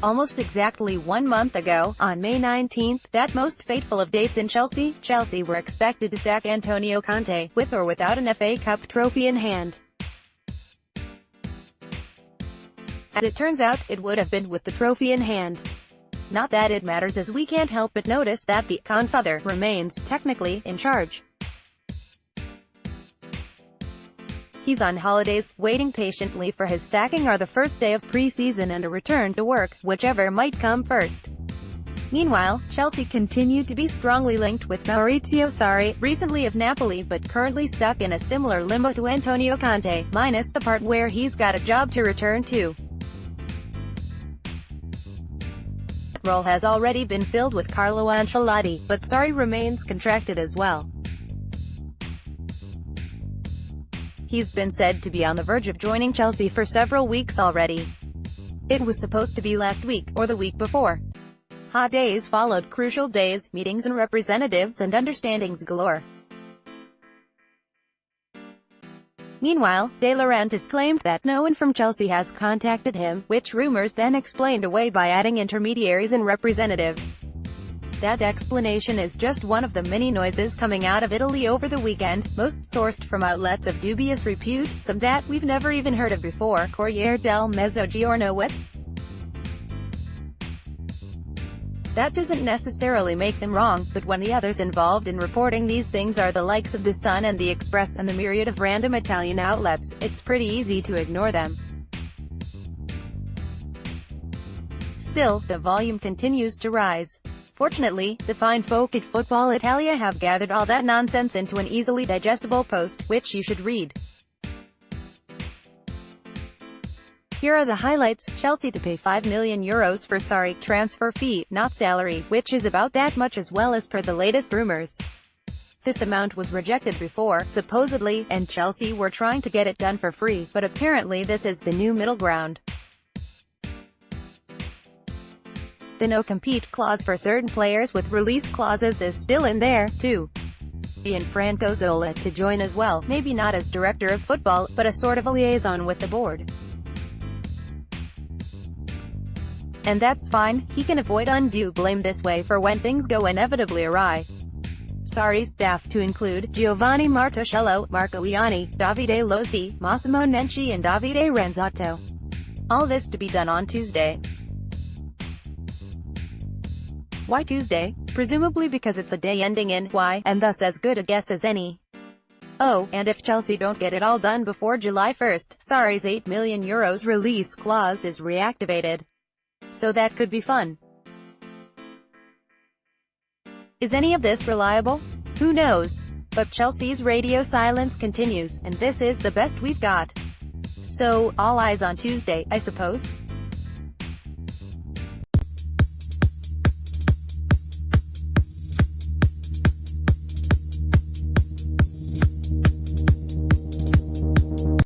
Almost exactly 1 month ago, on May 19, that most fateful of dates in Chelsea, Chelsea were expected to sack Antonio Conte, with or without an FA Cup trophy in hand. As it turns out, it would have been with the trophy in hand. Not that it matters, as we can't help but notice that the Confather remains, technically, in charge. He's on holidays, waiting patiently for his sacking or the first day of pre-season and a return to work, whichever might come first. Meanwhile, Chelsea continued to be strongly linked with Maurizio Sarri, recently of Napoli but currently stuck in a similar limbo to Antonio Conte, minus the part where he's got a job to return to. That role has already been filled with Carlo Ancelotti, but Sarri remains contracted as well. He's been said to be on the verge of joining Chelsea for several weeks already. It was supposed to be last week, or the week before. Hot days followed crucial days, meetings and representatives and understandings galore. Meanwhile, De Laurentiis claimed that no one from Chelsea has contacted him, which rumors then explained away by adding intermediaries and representatives. That explanation is just one of the many noises coming out of Italy over the weekend, most sourced from outlets of dubious repute, some that we've never even heard of before. Corriere del Mezzogiorno with. That doesn't necessarily make them wrong, but when the others involved in reporting these things are the likes of The Sun and The Express and the myriad of random Italian outlets, it's pretty easy to ignore them. Still, the volume continues to rise. Fortunately, the fine folk at Football Italia have gathered all that nonsense into an easily digestible post, which you should read. Here are the highlights. Chelsea to pay €5 million for Sarri, transfer fee, not salary, which is about that much as well as per the latest rumors. This amount was rejected before, supposedly, and Chelsea were trying to get it done for free, but apparently this is the new middle ground. The no-compete clause for certain players with release clauses is still in there, too. Gianfranco Zola to join as well, maybe not as director of football, but a sort of a liaison with the board. And that's fine, he can avoid undue blame this way for when things go inevitably awry. Sarri's staff to include Giovanni Martuscello, Marco Ianni, Davide Lozzi, Massimo Nenci and Davide Ranzotto. All this to be done on Tuesday. Why Tuesday? Presumably because it's a day ending in Y, and thus as good a guess as any. Oh, and if Chelsea don't get it all done before July 1st, Sarri's €8 million release clause is reactivated. So that could be fun. Is any of this reliable? Who knows? But Chelsea's radio silence continues, and this is the best we've got. So, all eyes on Tuesday, I suppose.